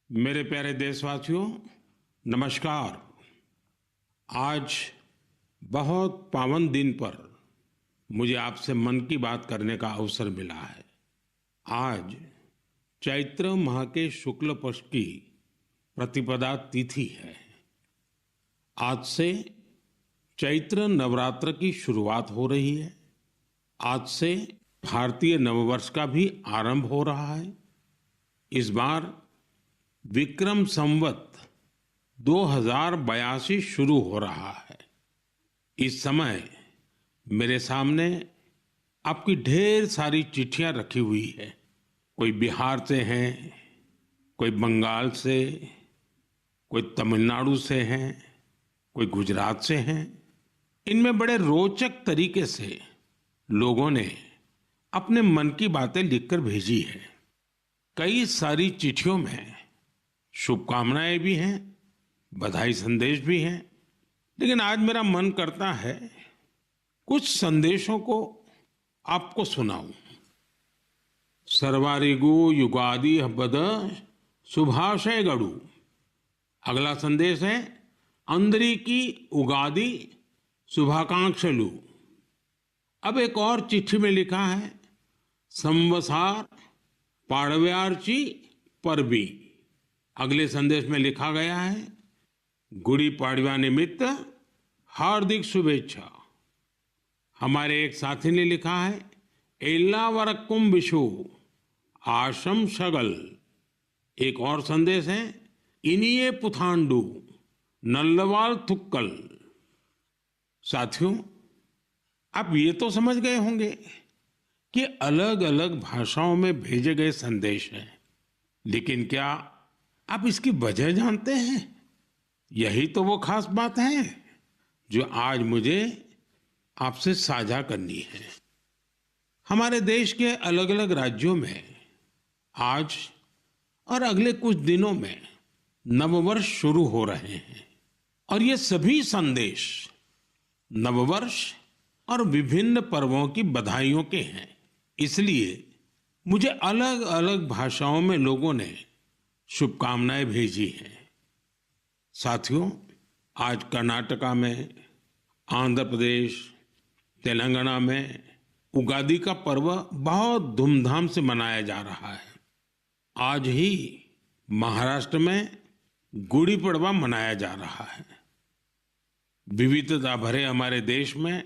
मेरे प्यारे देशवासियों, नमस्कार। आज बहुत पावन दिन पर मुझे आपसे मन की बात करने का अवसर मिला है। आज चैत्र माह के शुक्ल पक्ष की प्रतिपदा तिथि है। आज से चैत्र नवरात्र की शुरुआत हो रही है। आज से भारतीय नववर्ष का भी आरंभ हो रहा है। इस बार विक्रम संवत 2082 शुरू हो रहा है। इस समय मेरे सामने आपकी ढेर सारी चिट्ठियां रखी हुई है। कोई बिहार से हैं, कोई बंगाल से, कोई तमिलनाडु से हैं, कोई गुजरात से हैं। इनमें बड़े रोचक तरीके से लोगों ने अपने मन की बातें लिखकर भेजी है। कई सारी चिट्ठियों में शुभकामनाएं भी हैं, बधाई संदेश भी हैं, लेकिन आज मेरा मन करता है कुछ संदेशों को आपको सुनाऊं। सर्वारिगु युगादि हब्बद शुभाशय गड़ू। अगला संदेश है अंदरी की उगादि शुभाकांक्षलु। अब एक और चिट्ठी में लिखा है संवसार पाड़व्यार्ची परबी। अगले संदेश में लिखा गया है गुड़ी पाड़वा निमित्त हार्दिक शुभेच्छा। हमारे एक साथी ने लिखा है एल्लावरक्कुम विशु आशम शगल। एक और संदेश है इनिये पुथांडु नल्लवाल थुक्कल। साथियों, आप ये तो समझ गए होंगे कि अलग अलग भाषाओं में भेजे गए संदेश हैं, लेकिन क्या आप इसकी वजह जानते हैं? यही तो वो खास बात है जो आज मुझे आपसे साझा करनी है। हमारे देश के अलग अलग राज्यों में आज और अगले कुछ दिनों में नववर्ष शुरू हो रहे हैं और ये सभी संदेश नववर्ष और विभिन्न पर्वों की बधाइयों के हैं। इसलिए मुझे अलग अलग भाषाओं में लोगों ने शुभकामनाएं भेजी हैं। साथियों, आज कर्नाटका में, आंध्र प्रदेश, तेलंगाना में उगादि का पर्व बहुत धूमधाम से मनाया जा रहा है। आज ही महाराष्ट्र में गुड़ी पड़वा मनाया जा रहा है। विविधता भरे हमारे देश में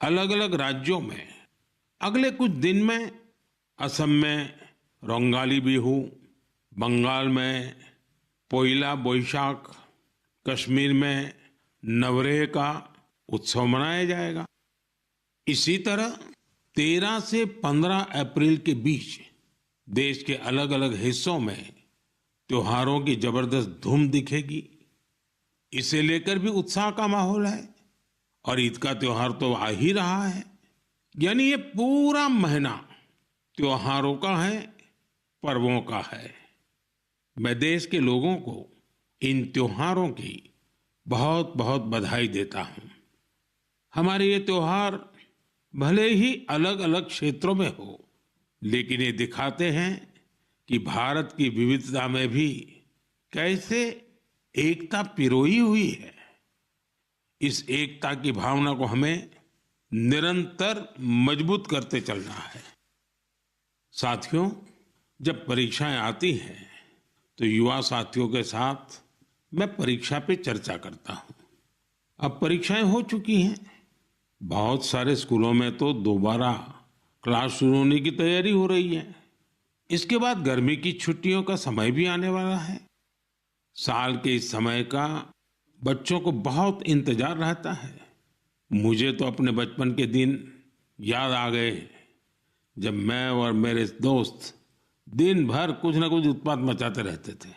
अलग अलग राज्यों में अगले कुछ दिन में असम में रोंगाली बिहू, बंगाल में पोइला बोईशाख, कश्मीर में नवरेह का उत्सव मनाया जाएगा। इसी तरह 13 से 15 अप्रैल के बीच देश के अलग अलग हिस्सों में त्योहारों की जबरदस्त धूम दिखेगी। इसे लेकर भी उत्साह का माहौल है और ईद का त्योहार तो आ ही रहा है। यानी ये पूरा महीना त्योहारों का है, पर्वों का है। मैं देश के लोगों को इन त्योहारों की बहुत बहुत बधाई देता हूं। हमारे ये त्योहार भले ही अलग अलग क्षेत्रों में हो, लेकिन ये दिखाते हैं कि भारत की विविधता में भी कैसे एकता पिरोई हुई है। इस एकता की भावना को हमें निरंतर मजबूत करते चलना है। साथियों, जब परीक्षाएं आती हैं तो युवा साथियों के साथ मैं परीक्षा पे चर्चा करता हूं। अब परीक्षाएं हो चुकी हैं। बहुत सारे स्कूलों में तो दोबारा क्लास शुरू होने की तैयारी हो रही है। इसके बाद गर्मी की छुट्टियों का समय भी आने वाला है। साल के इस समय का बच्चों को बहुत इंतजार रहता है। मुझे तो अपने बचपन के दिन याद आ गए जब मैं और मेरे दोस्त दिन भर कुछ ना कुछ उत्पात मचाते रहते थे,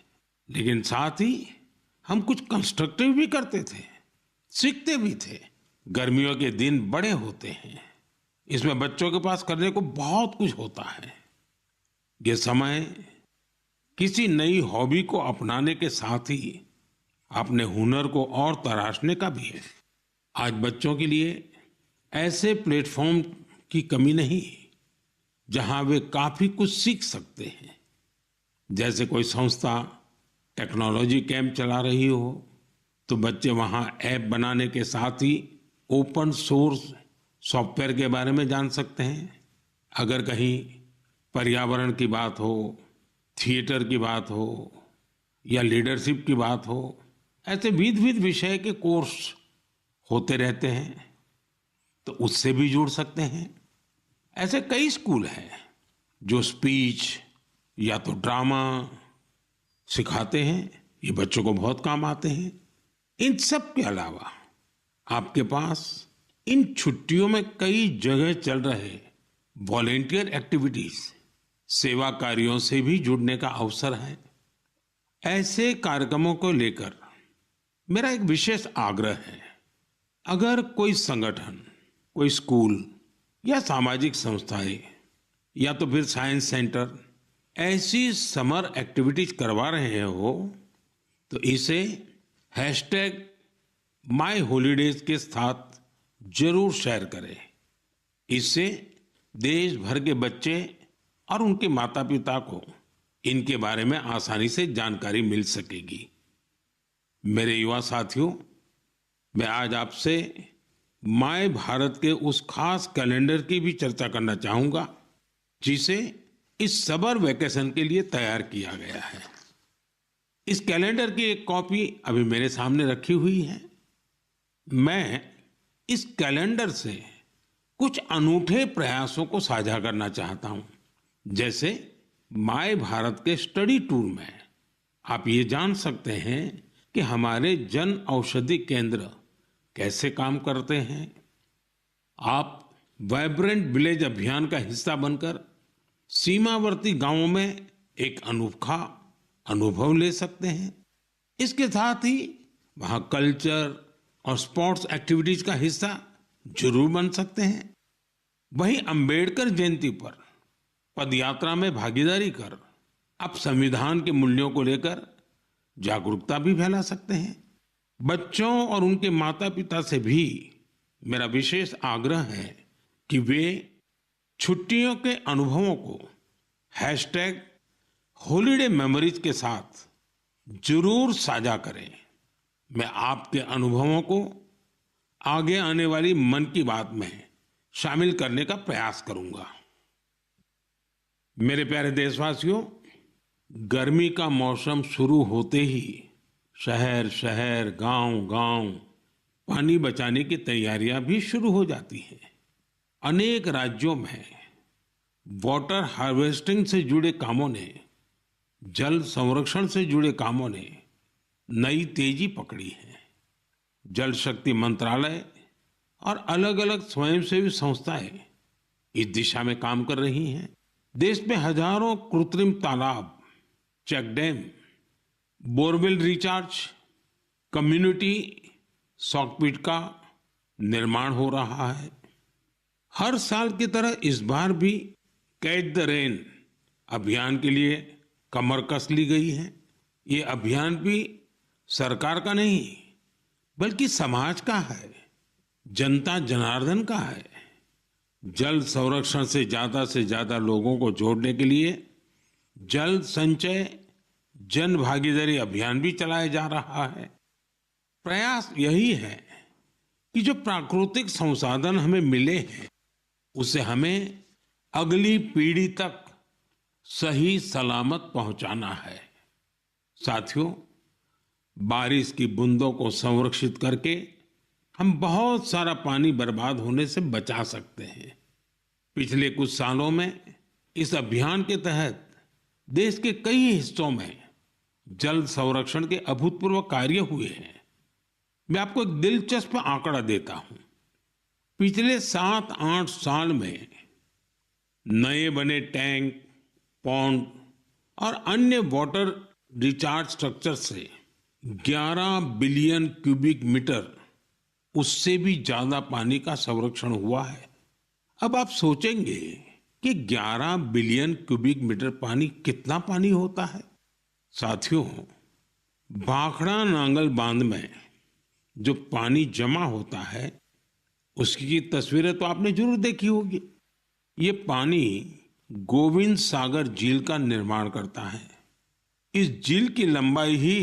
लेकिन साथ ही हम कुछ कंस्ट्रक्टिव भी करते थे, सीखते भी थे। गर्मियों के दिन बड़े होते हैं, इसमें बच्चों के पास करने को बहुत कुछ होता है। ये समय किसी नई हॉबी को अपनाने के साथ ही अपने हुनर को और तराशने का भी है। आज बच्चों के लिए ऐसे प्लेटफॉर्म की कमी नहीं जहां वे काफी कुछ सीख सकते हैं। जैसे कोई संस्था टेक्नोलॉजी कैंप चला रही हो तो बच्चे वहां ऐप बनाने के साथ ही ओपन सोर्स सॉफ्टवेयर के बारे में जान सकते हैं। अगर कहीं पर्यावरण की बात हो, थिएटर की बात हो या लीडरशिप की बात हो, ऐसे विविध विविध विषय के कोर्स होते रहते हैं तो उससे भी जुड़ सकते हैं। ऐसे कई स्कूल हैं जो स्पीच या तो ड्रामा सिखाते हैं, ये बच्चों को बहुत काम आते हैं। इन सब के अलावा आपके पास इन छुट्टियों में कई जगह चल रहे वॉलेंटियर एक्टिविटीज, सेवा कार्यों से भी जुड़ने का अवसर है। ऐसे कार्यक्रमों को लेकर मेरा एक विशेष आग्रह है। अगर कोई संगठन, कोई स्कूल या सामाजिक संस्थाएं या तो फिर साइंस सेंटर ऐसी समर एक्टिविटीज करवा रहे हो तो इसे #MyHolidays के साथ जरूर शेयर करें। इससे देश भर के बच्चे और उनके माता पिता को इनके बारे में आसानी से जानकारी मिल सकेगी। मेरे युवा साथियों, मैं आज आपसे माय भारत के उस खास कैलेंडर की भी चर्चा करना चाहूंगा जिसे इस समर वेकेशन के लिए तैयार किया गया है। इस कैलेंडर की एक कॉपी अभी मेरे सामने रखी हुई है। मैं इस कैलेंडर से कुछ अनूठे प्रयासों को साझा करना चाहता हूं। जैसे माय भारत के स्टडी टूर में आप ये जान सकते हैं कि हमारे जन औषधि केंद्र कैसे काम करते हैं। आप वाइब्रेंट विलेज अभियान का हिस्सा बनकर सीमावर्ती गांवों में एक अनोखा अनुभव ले सकते हैं। इसके साथ ही वहां कल्चर और स्पोर्ट्स एक्टिविटीज का हिस्सा जरूर बन सकते हैं। वहीं अंबेडकर जयंती पर पदयात्रा में भागीदारी कर आप संविधान के मूल्यों को लेकर जागरूकता भी फैला सकते हैं। बच्चों और उनके माता पिता से भी मेरा विशेष आग्रह है कि वे छुट्टियों के अनुभवों को #हॉलिडे मेमोरीज के साथ जरूर साझा करें। मैं आपके अनुभवों को आगे आने वाली मन की बात में शामिल करने का प्रयास करूंगा। मेरे प्यारे देशवासियों, गर्मी का मौसम शुरू होते ही शहर शहर, गांव गांव पानी बचाने की तैयारियां भी शुरू हो जाती हैं। अनेक राज्यों में वाटर हार्वेस्टिंग से जुड़े कामों ने, जल संरक्षण से जुड़े कामों ने नई तेजी पकड़ी है। जल शक्ति मंत्रालय और अलग अलग स्वयंसेवी संस्थाएं इस दिशा में काम कर रही हैं। देश में हजारों कृत्रिम तालाब, check dam, borewell recharge, community soak pit का निर्माण हो रहा है। हर साल की तरह इस बार भी कैच द रेन अभियान के लिए कमर कस ली गई है। ये अभियान भी सरकार का नहीं बल्कि समाज का है, जनता जनार्दन का है। जल संरक्षण से ज्यादा लोगों को जोड़ने के लिए जल संचय जन भागीदारी अभियान भी चलाया जा रहा है। प्रयास यही है कि जो प्राकृतिक संसाधन हमें मिले हैं उसे हमें अगली पीढ़ी तक सही सलामत पहुंचाना है। साथियों, बारिश की बूंदों को संरक्षित करके हम बहुत सारा पानी बर्बाद होने से बचा सकते हैं। पिछले कुछ सालों में इस अभियान के तहत देश के कई हिस्सों में जल संरक्षण के अभूतपूर्व कार्य हुए हैं। मैं आपको एक दिलचस्प आंकड़ा देता हूं। पिछले 7-8 साल में नए बने टैंक, पॉन्ड और अन्य वाटर रिचार्ज स्ट्रक्चर से 11 बिलियन क्यूबिक मीटर उससे भी ज्यादा पानी का संरक्षण हुआ है। अब आप सोचेंगे कि 11 बिलियन क्यूबिक मीटर पानी कितना पानी होता है। साथियों, भाखड़ा नांगल बांध में जो पानी जमा होता है उसकी तस्वीरें तो आपने जरूर देखी होगी। ये पानी गोविंद सागर झील का निर्माण करता है। इस झील की लंबाई ही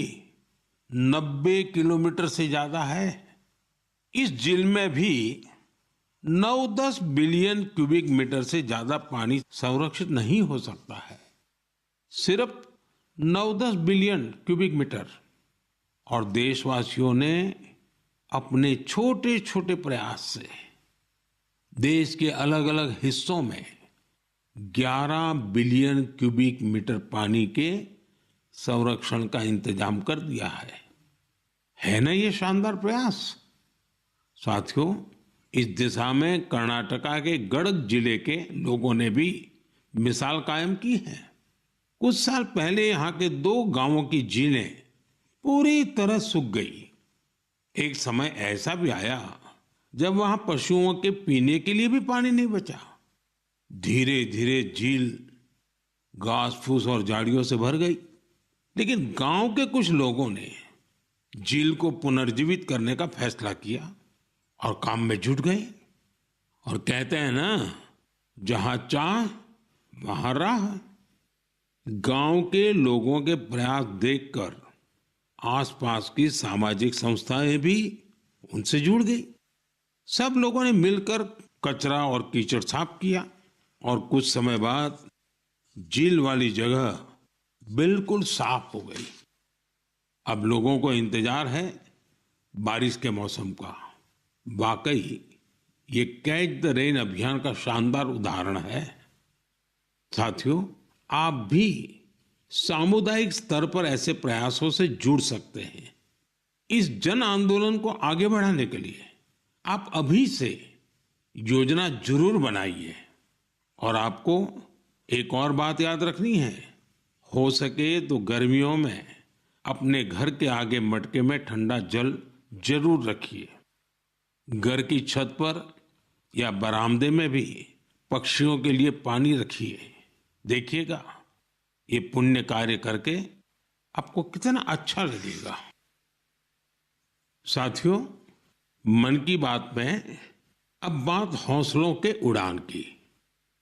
90 किलोमीटर से ज्यादा है। इस झील में भी 9-10 बिलियन क्यूबिक मीटर से ज्यादा पानी संरक्षित नहीं हो सकता है। सिर्फ 9-10 बिलियन क्यूबिक मीटर। और देशवासियों ने अपने छोटे छोटे प्रयास से देश के अलग अलग हिस्सों में 11 बिलियन क्यूबिक मीटर पानी के संरक्षण का इंतजाम कर दिया है ना ये शानदार प्रयास। साथियों, इस दिशा में कर्नाटका के गडक जिले के लोगों ने भी मिसाल कायम की है। कुछ साल पहले यहाँ के 2 गांवों की झीलें पूरी तरह सूख गई। एक समय ऐसा भी आया जब वहां पशुओं के पीने के लिए भी पानी नहीं बचा। धीरे धीरे झील घास फूस और झाड़ियों से भर गई। लेकिन गांव के कुछ लोगों ने झील को पुनर्जीवित करने का फैसला किया और काम में जुट गए। और कहते हैं ना, जहां चाह वहां राह। गांव के लोगों के प्रयास देखकर आसपास की सामाजिक संस्थाएं भी उनसे जुड़ गई। सब लोगों ने मिलकर कचरा और कीचड़ साफ किया और कुछ समय बाद झील वाली जगह बिल्कुल साफ हो गई। अब लोगों को इंतजार है बारिश के मौसम का। वाकई ये कैच द रेन अभियान का शानदार उदाहरण है। साथियों, आप भी सामुदायिक स्तर पर ऐसे प्रयासों से जुड़ सकते हैं। इस जन आंदोलन को आगे बढ़ाने के लिए आप अभी से योजना जरूर बनाइए। और आपको एक और बात याद रखनी है, हो सके तो गर्मियों में अपने घर के आगे मटके में ठंडा जल जरूर रखिए। घर की छत पर या बरामदे में भी पक्षियों के लिए पानी रखिए। देखिएगा, ये पुण्य कार्य करके आपको कितना अच्छा लगेगा। साथियों, मन की बात में अब बात हौसलों के उड़ान की,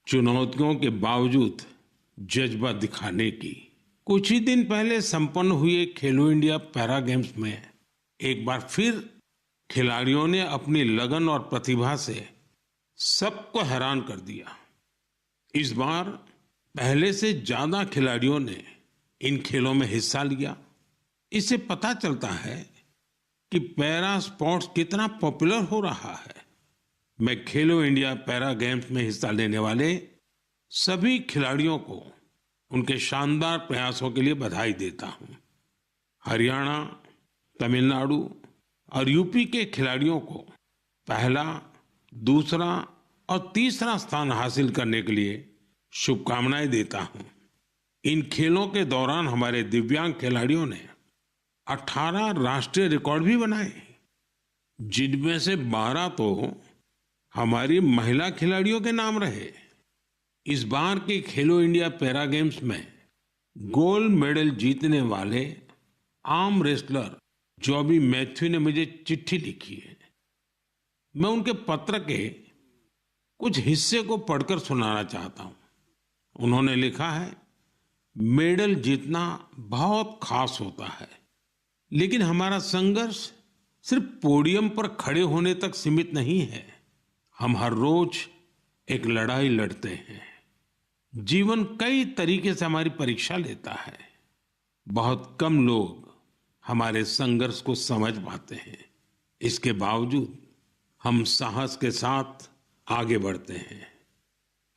चुनौतियों के बावजूद जज्बा दिखाने की। कुछ ही दिन पहले संपन्न हुए खेलो इंडिया पैरा गेम्स में एक बार फिर खिलाड़ियों ने अपनी लगन और प्रतिभा से सबको हैरान कर दिया। इस बार पहले से ज्यादा खिलाड़ियों ने इन खेलों में हिस्सा लिया। इससे पता चलता है कि पैरा स्पोर्ट्स कितना पॉपुलर हो रहा है। मैं खेलो इंडिया पैरा गेम्स में हिस्सा लेने वाले सभी खिलाड़ियों को उनके शानदार प्रयासों के लिए बधाई देता हूं। हरियाणा, तमिलनाडु और यूपी के खिलाड़ियों को पहला, दूसरा और तीसरा स्थान हासिल करने के लिए शुभकामनाएं देता हूं। इन खेलों के दौरान हमारे दिव्यांग खिलाड़ियों ने 18 राष्ट्रीय रिकॉर्ड भी बनाए, जिनमें से 12 तो हमारी महिला खिलाड़ियों के नाम रहे। इस बार के खेलो इंडिया पैरा गेम्स में गोल्ड मेडल जीतने वाले आर्म रेसलर जॉबी मैथ्यू ने मुझे चिट्ठी लिखी है। मैं उनके पत्र के कुछ हिस्से को पढ़कर सुनाना चाहता हूं। उन्होंने लिखा है, मेडल जीतना बहुत खास होता है, लेकिन हमारा संघर्ष सिर्फ पोडियम पर खड़े होने तक सीमित नहीं है। हम हर रोज एक लड़ाई लड़ते हैं। जीवन कई तरीके से हमारी परीक्षा लेता है। बहुत कम लोग हमारे संघर्ष को समझ पाते हैं। इसके बावजूद हम साहस के साथ आगे बढ़ते हैं।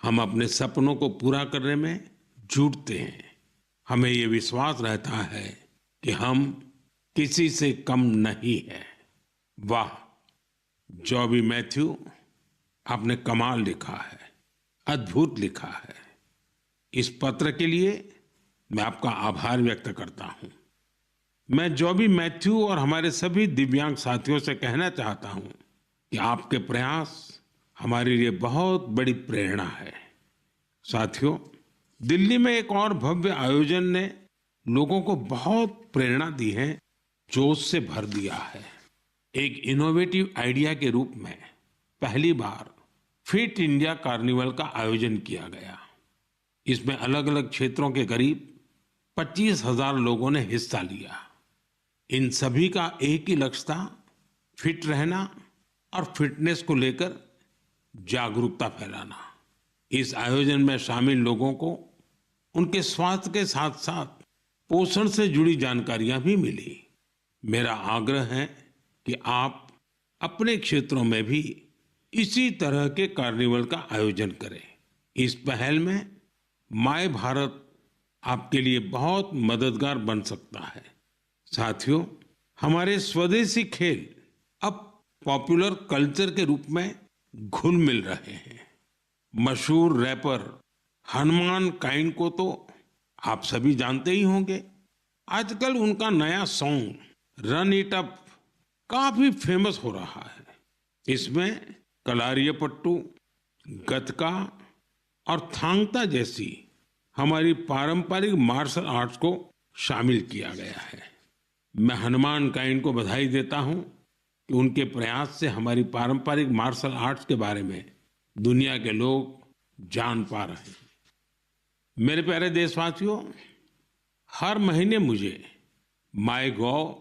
हम अपने सपनों को पूरा करने में जुटते हैं। हमें ये विश्वास रहता है कि हम किसी से कम नहीं है। वाह, जॉबी मैथ्यू, आपने कमाल लिखा है, अद्भुत लिखा है। इस पत्र के लिए मैं आपका आभार व्यक्त करता हूं। मैं जॉबी मैथ्यू और हमारे सभी दिव्यांग साथियों से कहना चाहता हूं कि आपके प्रयास हमारे लिए बहुत बड़ी प्रेरणा है। साथियों, दिल्ली में एक और भव्य आयोजन ने लोगों को बहुत प्रेरणा दी है, जोश से भर दिया है। एक इनोवेटिव आइडिया के रूप में पहली बार फिट इंडिया कार्निवल का आयोजन किया गया। इसमें अलग अलग क्षेत्रों के करीब 25,000 लोगों ने हिस्सा लिया। इन सभी का एक ही लक्ष्य था, फिट रहना और फिटनेस को लेकर जागरूकता फैलाना। इस आयोजन में शामिल लोगों को उनके स्वास्थ्य के साथ साथ पोषण से जुड़ी जानकारियां भी मिली। मेरा आग्रह है कि आप अपने क्षेत्रों में भी इसी तरह के कार्निवल का आयोजन करें। इस पहल में माय भारत आपके लिए बहुत मददगार बन सकता है। साथियों, हमारे स्वदेशी खेल अब पॉपुलर कल्चर के रूप में घुल मिल रहे हैं। मशहूर रैपर हनुमान काइंड को तो आप सभी जानते ही होंगे। आजकल उनका नया सॉन्ग रन इट अप काफी फेमस हो रहा है। इसमें कलारियापट्टू, गतका और थांगता जैसी हमारी पारंपरिक मार्शल आर्ट्स को शामिल किया गया है। मैं हनुमान काइंड को बधाई देता हूं कि उनके प्रयास से हमारी पारंपरिक मार्शल आर्ट्स के बारे में दुनिया के लोग जान पा रहे हैं। मेरे प्यारे देशवासियों, हर महीने मुझे माय गॉव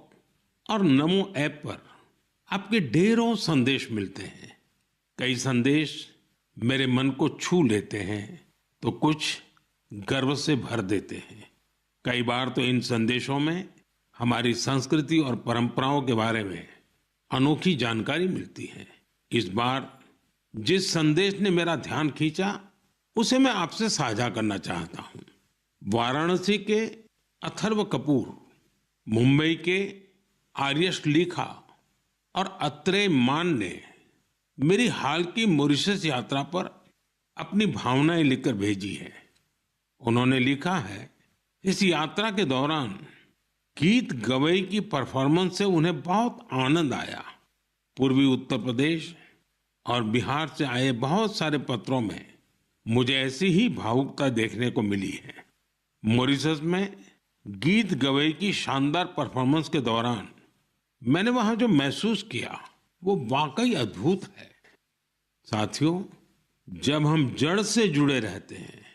और नमो ऐप पर आपके ढेरों संदेश मिलते हैं। कई संदेश मेरे मन को छू लेते हैं तो कुछ गर्व से भर देते हैं। कई बार तो इन संदेशों में हमारी संस्कृति और परंपराओं के बारे में अनोखी जानकारी मिलती है। इस बार जिस संदेश ने मेरा ध्यान खींचा उसे मैं आपसे साझा करना चाहता हूं। वाराणसी के अथर्व कपूर, मुंबई के आर्यश लिखा और अत्रेय मान ने मेरी हाल की मॉरिशस यात्रा पर अपनी भावनाएं लिखकर भेजी है। उन्होंने लिखा है, इस यात्रा के दौरान गीत गवई की परफॉर्मेंस से उन्हें बहुत आनंद आया। पूर्वी उत्तर प्रदेश और बिहार से आए बहुत सारे पत्रों में मुझे ऐसी ही भावुकता देखने को मिली है। मॉरिशस में गीत गवई की शानदार परफॉर्मेंस के दौरान मैंने वहां जो महसूस किया वो वाकई अद्भुत है। साथियों, जब हम जड़ से जुड़े रहते हैं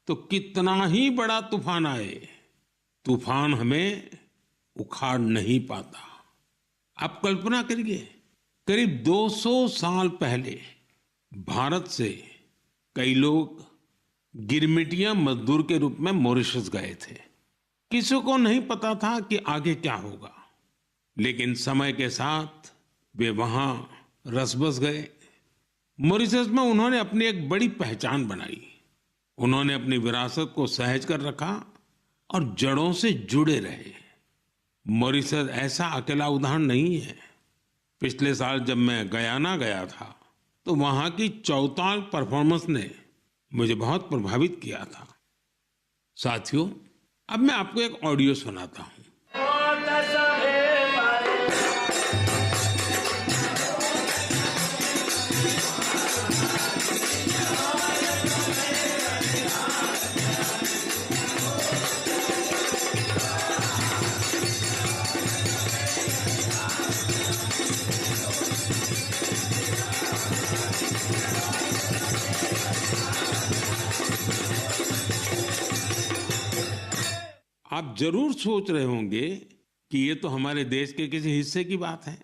तो कितना ही बड़ा तूफान आए, तूफान हमें उखाड़ नहीं पाता। आप कल्पना करिए, करीब 200 साल पहले भारत से कई लोग गिरमिटिया मजदूर के रूप में मॉरिशस गए थे। किसी को नहीं पता था कि आगे क्या होगा, लेकिन समय के साथ वे वहां रस बस गए। मॉरिशस में उन्होंने अपनी एक बड़ी पहचान बनाई। उन्होंने अपनी विरासत को सहेज कर रखा और जड़ों से जुड़े रहे। मॉरिशस ऐसा अकेला उदाहरण नहीं है। पिछले साल जब मैं गयाना गया था तो वहां की चौताल परफॉर्मेंस ने मुझे बहुत प्रभावित किया था। साथियों, अब मैं आपको एक ऑडियो सुनाता हूं। आप जरूर सोच रहे होंगे कि ये तो हमारे देश के किसी हिस्से की बात है,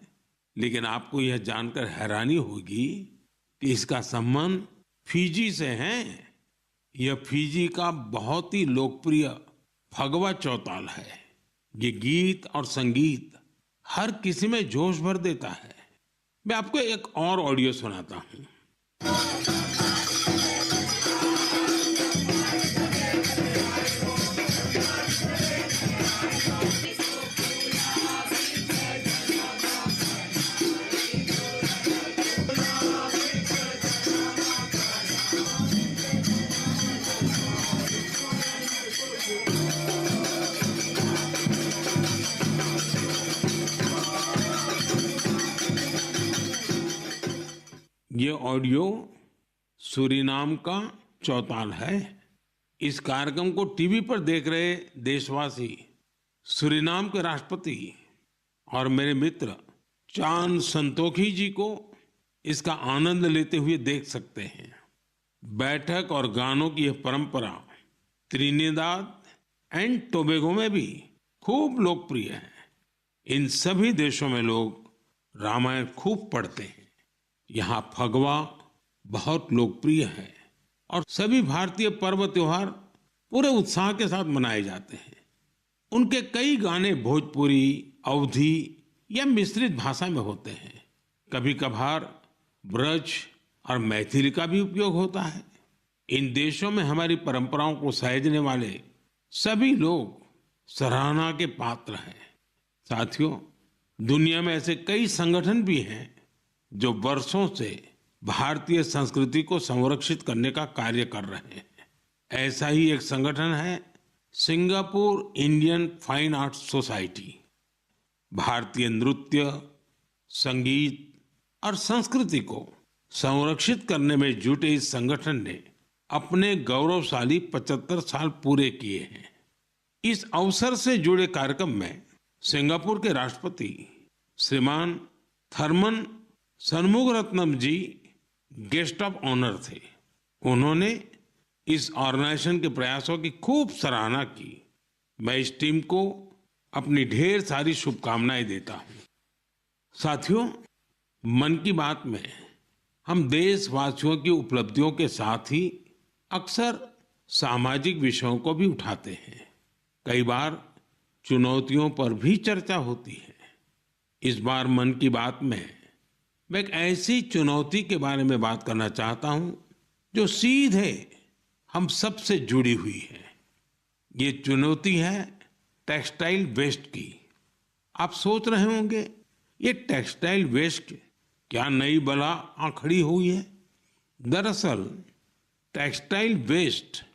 लेकिन आपको यह जानकर हैरानी होगी कि इसका संबंध फिजी से है। यह फिजी का बहुत ही लोकप्रिय फगवा चौताल है। ये गीत और संगीत हर किसी में जोश भर देता है। मैं आपको एक और ऑडियो सुनाता हूं। ये ऑडियो सूरीनाम का चौताल है। इस कार्यक्रम को टीवी पर देख रहे देशवासी सूरीनाम के राष्ट्रपति और मेरे मित्र चान संतोखी जी को इसका आनंद लेते हुए देख सकते हैं। बैठक और गानों की यह परंपरा त्रिनिदाद एंड टोबैगो में भी खूब लोकप्रिय है। इन सभी देशों में लोग रामायण खूब पढ़ते हैं। यहाँ फगवा बहुत लोकप्रिय है और सभी भारतीय पर्व त्योहार पूरे उत्साह के साथ मनाए जाते हैं। उनके कई गाने भोजपुरी, अवधी या मिश्रित भाषा में होते हैं। कभी कभार ब्रज और मैथिली का भी उपयोग होता है। इन देशों में हमारी परंपराओं को सहेजने वाले सभी लोग सराहना के पात्र हैं। साथियों, दुनिया में ऐसे कई संगठन भी हैं जो वर्षों से भारतीय संस्कृति को संरक्षित करने का कार्य कर रहे हैं। ऐसा ही एक संगठन है Singapore Indian fine arts society. भारतीय नृत्य, संगीत और संस्कृति को संरक्षित करने में जुटे इस संगठन ने अपने गौरवशाली 75 साल पूरे किए हैं। इस अवसर से जुड़े कार्यक्रम में सिंगापुर के राष्ट्रपति श्रीमान थरमन शनमुगारत्नम जी गेस्ट ऑफ ऑनर थे। उन्होंने इस ऑर्गेनाइजेशन के प्रयासों की खूब सराहना की। मैं इस टीम को अपनी ढेर सारी शुभकामनाएं देता हूं। साथियों, मन की बात में हम देशवासियों की उपलब्धियों के साथ ही अक्सर सामाजिक विषयों को भी उठाते हैं। कई बार चुनौतियों पर भी चर्चा होती है। इस बार मन की बात में मैं एक ऐसी चुनौती के बारे में बात करना चाहता हूं जो सीधे हम सबसे जुड़ी हुई है। ये चुनौती है टेक्सटाइल वेस्ट की। आप सोच रहे होंगे, ये टेक्सटाइल वेस्ट क्या नई बला आ खड़ी हुई है? दरअसल टेक्सटाइल वेस्ट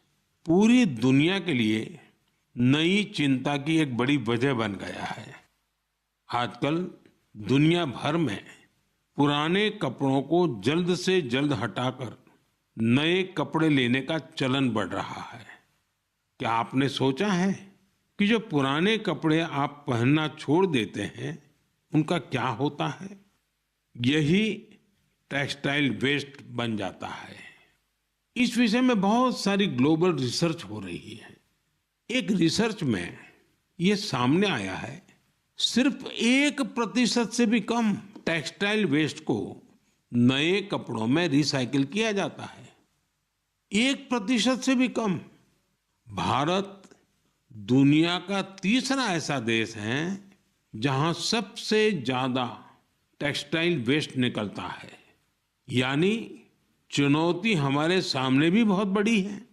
पूरी दुनिया के लिए नई चिंता की एक बड़ी वजह बन गया है। आजकल दुनिया भर में पुराने कपड़ों को जल्द से जल्द हटाकर नए कपड़े लेने का चलन बढ़ रहा है। क्या आपने सोचा है कि जो पुराने कपड़े आप पहनना छोड़ देते हैं उनका क्या होता है? यही टेक्सटाइल वेस्ट बन जाता है। इस विषय में बहुत सारी ग्लोबल रिसर्च हो रही है। एक रिसर्च में यह सामने आया है, सिर्फ 1% से भी कम टेक्सटाइल वेस्ट को नए कपड़ों में रिसाइकिल किया जाता है। 1% से भी कम। भारत दुनिया का तीसरा ऐसा देश है जहां सबसे ज्यादा टेक्सटाइल वेस्ट निकलता है। यानी चुनौती हमारे सामने भी बहुत बड़ी है।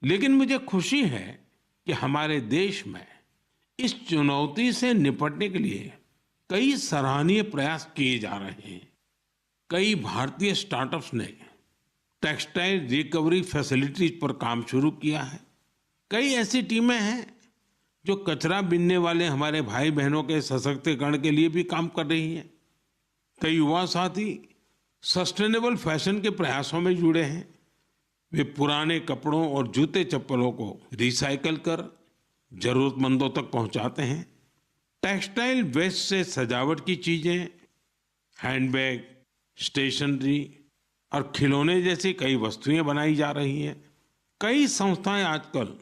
लेकिन मुझे खुशी है कि हमारे देश में इस चुनौती से निपटने के लिए कई सराहनीय प्रयास किए जा रहे हैं। कई भारतीय स्टार्टअप्स ने टेक्सटाइल रिकवरी फैसिलिटीज पर काम शुरू किया है। कई ऐसी टीमें हैं जो कचरा बीनने वाले हमारे भाई बहनों के सशक्तिकरण के लिए भी काम कर रही हैं। कई युवा साथी सस्टेनेबल फैशन के प्रयासों में जुड़े हैं। वे पुराने कपड़ों और जूते चप्पलों को रिसाइकल कर जरूरतमंदों तक पहुंचाते हैं। टेक्सटाइल वेस्ट से सजावट की चीजें, हैंडबैग, स्टेशनरी और खिलौने जैसी कई वस्तुएं बनाई जा रही हैं। कई संस्थाएं आजकल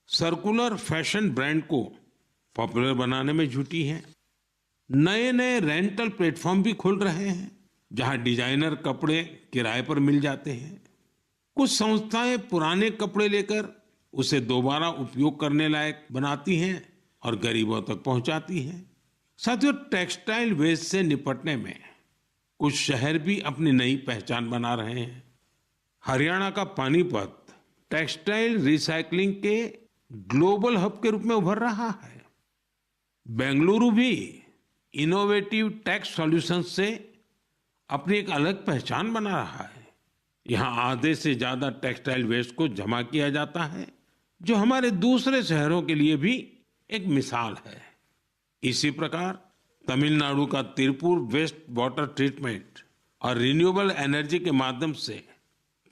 सर्कुलर फैशन ब्रांड को पॉपुलर बनाने में जुटी हैं। नए नए रेंटल प्लेटफॉर्म भी खुल रहे हैं जहां डिजाइनर कपड़े किराए पर मिल जाते हैं। कुछ संस्थाएं पुराने कपड़े लेकर उसे दोबारा उपयोग करने लायक बनाती हैं और गरीबों तक पहुंचाती हैं। साथियों, टेक्सटाइल वेस्ट से निपटने में कुछ शहर भी अपनी नई पहचान बना रहे हैं। हरियाणा का पानीपत टेक्सटाइल रिसाइकलिंग के ग्लोबल हब के रूप में उभर रहा है। बेंगलुरु भी इनोवेटिव टेक्स सॉल्यूशंस से अपनी एक अलग पहचान बना रहा है। यहाँ आधे से ज्यादा टेक्सटाइल वेस्ट को जमा किया जाता है, जो हमारे दूसरे शहरों के लिए भी एक मिसाल है। इसी प्रकार तमिलनाडु का तिरुपुर वेस्ट वाटर ट्रीटमेंट और रिन्यूएबल एनर्जी के माध्यम से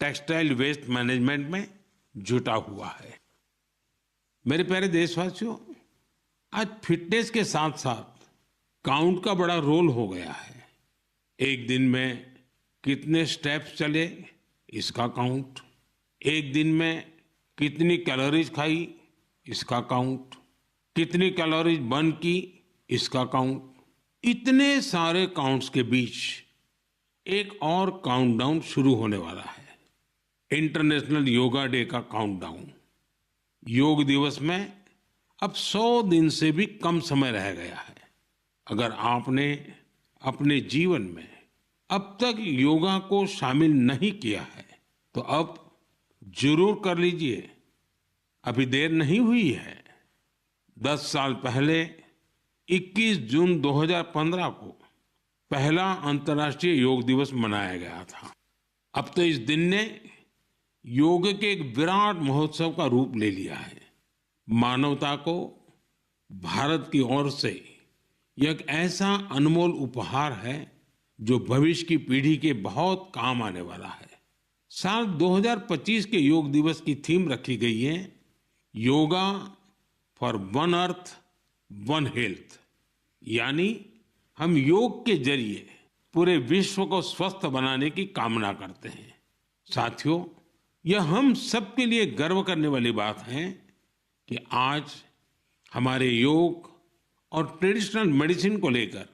टेक्सटाइल वेस्ट मैनेजमेंट में जुटा हुआ है। मेरे प्यारे देशवासियों, आज फिटनेस के साथ साथ काउंट का बड़ा रोल हो गया है। एक दिन में कितने स्टेप्स चले इसका काउंट, एक दिन में कितनी कैलोरीज खाई इसका काउंट, कितनी कैलोरीज बर्न की इसका काउंट। इतने सारे काउंट्स के बीच एक और काउंटडाउन शुरू होने वाला है, इंटरनेशनल योगा डे का काउंटडाउन। योग दिवस में अब 100 दिन से भी कम समय रह गया है। अगर आपने अपने जीवन में अब तक योगा को शामिल नहीं किया है तो अब जरूर कर लीजिए, अभी देर नहीं हुई है। 10 साल पहले 21 जून 2015 को पहला अंतर्राष्ट्रीय योग दिवस मनाया गया था। अब तो इस दिन ने योग के एक विराट महोत्सव का रूप ले लिया है। मानवता को भारत की ओर से यह एक ऐसा अनमोल उपहार है जो भविष्य की पीढ़ी के बहुत काम आने वाला है। साल 2025 के योग दिवस की थीम रखी गई है, yoga for one earth one health, यानी हम योग के जरिए पूरे विश्व को स्वस्थ बनाने की कामना करते हैं। साथियों, यह हम सबके लिए गर्व करने वाली बात है कि आज हमारे योग और ट्रेडिशनल मेडिसिन को लेकर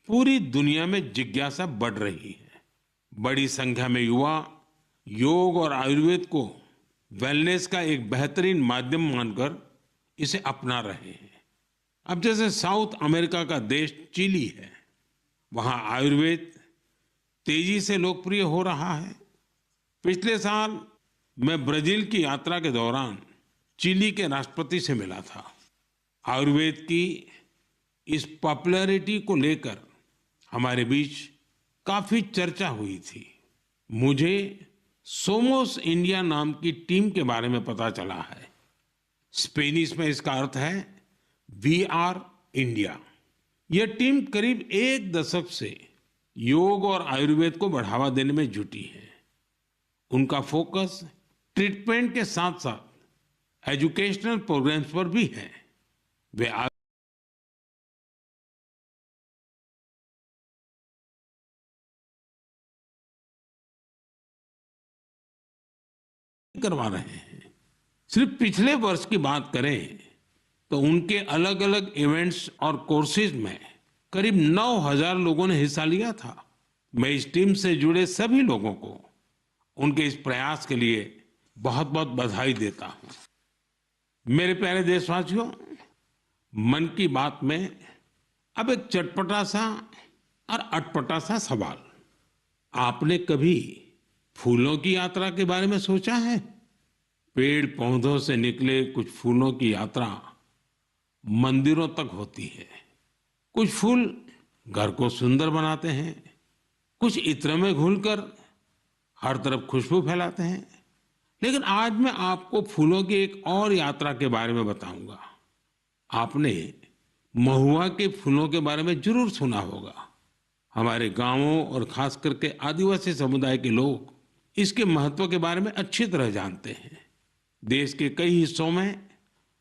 पूरी दुनिया में जिज्ञासा बढ़ रही है। बड़ी संख्या में युवा योग और आयुर्वेद को वेलनेस का एक बेहतरीन माध्यम मानकर इसे अपना रहे हैं। अब जैसे साउथ अमेरिका का देश चिली है, वहां आयुर्वेद तेजी से लोकप्रिय हो रहा है। पिछले साल मैं ब्राजील की यात्रा के दौरान चिली के राष्ट्रपति से मिला था। आयुर्वेद की इस पॉपुलैरिटी को लेकर हमारे बीच काफी चर्चा हुई थी। मुझे सोमोस इंडिया नाम की टीम के बारे में पता चला है। स्पेनिश में इसका अर्थ है वी आर इंडिया। यह टीम करीब 1 दशक से योग और आयुर्वेद को बढ़ावा देने में जुटी है। उनका फोकस ट्रीटमेंट के साथ साथ एजुकेशनल प्रोग्राम्स पर भी है। वे करवा रहे हैं। सिर्फ पिछले वर्ष की बात करें तो उनके अलग अलग इवेंट्स और कोर्सेज में करीब 9,000 लोगों ने हिस्सा लिया था। मैं इस टीम से जुड़े सभी लोगों को उनके इस प्रयास के लिए बहुत बहुत बधाई देता हूं। मेरे प्यारे देशवासियों, मन की बात में अब एक चटपटा सा और अटपटा सा सवाल। आपने कभी फूलों की यात्रा के बारे में सोचा है? पेड़ पौधों से निकले कुछ फूलों की यात्रा मंदिरों तक होती है। कुछ फूल घर को सुंदर बनाते हैं, कुछ इत्र में घुलकर हर तरफ खुशबू फैलाते हैं। लेकिन आज मैं आपको फूलों की एक और यात्रा के बारे में बताऊंगा। आपने महुआ के फूलों के बारे में जरूर सुना होगा। हमारे गांवों और खास करके आदिवासी समुदाय के लोग इसके महत्व के बारे में अच्छी तरह जानते हैं। देश के कई हिस्सों में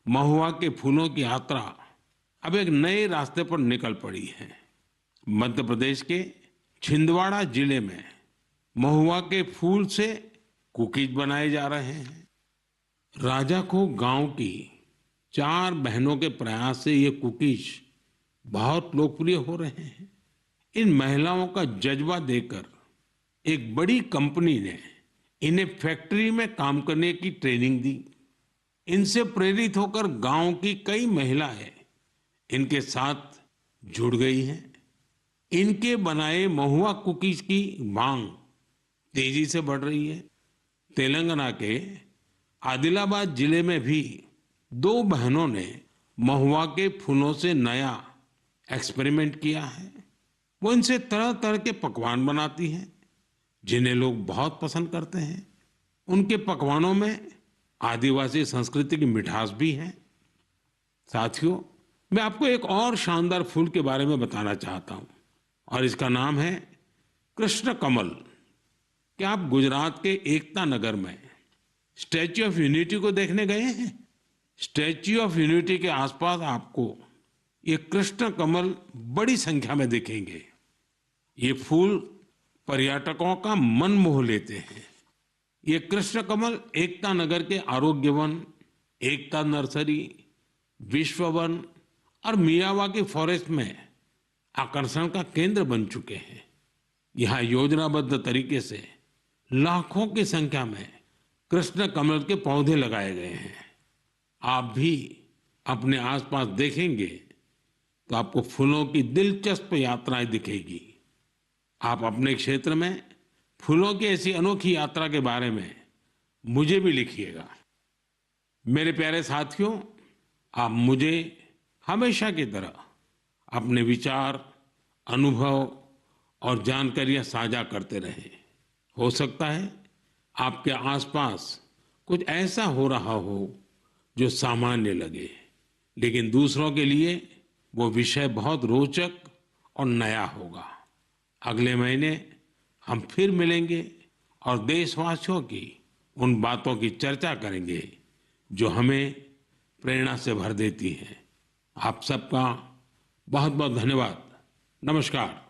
महुआ के फूलों की यात्रा अब एक नए रास्ते पर निकल पड़ी है। मध्य प्रदेश के छिंदवाड़ा जिले में महुआ के फूल से कुकीज बनाए जा रहे हैं। राजाखो गांव की 4 बहनों के प्रयास से ये कुकीज बहुत लोकप्रिय हो रहे हैं। इन महिलाओं का जज्बा देखकर एक बड़ी कंपनी ने इन्हें फैक्ट्री में काम करने की ट्रेनिंग दी। इनसे प्रेरित होकर गांव की कई महिलाएं इनके साथ जुड़ गई हैं। इनके बनाए महुआ कुकीज की मांग तेजी से बढ़ रही है। तेलंगाना के आदिलाबाद जिले में भी 2 बहनों ने महुआ के फूलों से नया एक्सपेरिमेंट किया है। वो इनसे तरह तरह के पकवान बनाती हैं जिन्हें लोग बहुत पसंद करते हैं। उनके पकवानों में आदिवासी संस्कृति की मिठास भी है। साथियों, मैं आपको एक और शानदार फूल के बारे में बताना चाहता हूं और इसका नाम है कृष्ण कमल। क्या आप गुजरात के एकता नगर में स्टैच्यू ऑफ यूनिटी को देखने गए हैं? स्टैच्यू ऑफ यूनिटी के आसपास आपको ये कृष्ण कमल बड़ी संख्या में दिखेंगे। ये फूल पर्यटकों का मन मोह लेते हैं। ये कृष्ण कमल एकता नगर के आरोग्य वन, एकता नर्सरी, विश्व वन और मियावाकी फॉरेस्ट में आकर्षण का केंद्र बन चुके हैं। यहाँ योजनाबद्ध तरीके से लाखों की संख्या में कृष्ण कमल के पौधे लगाए गए हैं। आप भी अपने आसपास देखेंगे तो आपको फूलों की दिलचस्प यात्राएं दिखेगी। आप अपने क्षेत्र में फूलों की ऐसी अनोखी यात्रा के बारे में मुझे भी लिखिएगा। मेरे प्यारे साथियों, आप मुझे हमेशा की तरह अपने विचार, अनुभव और जानकारियां साझा करते रहें। हो सकता है आपके आसपास कुछ ऐसा हो रहा हो जो सामान्य लगे, लेकिन दूसरों के लिए वो विषय बहुत रोचक और नया होगा। अगले महीने हम फिर मिलेंगे और देशवासियों की उन बातों की चर्चा करेंगे जो हमें प्रेरणा से भर देती हैं। आप सबका बहुत बहुत धन्यवाद। नमस्कार।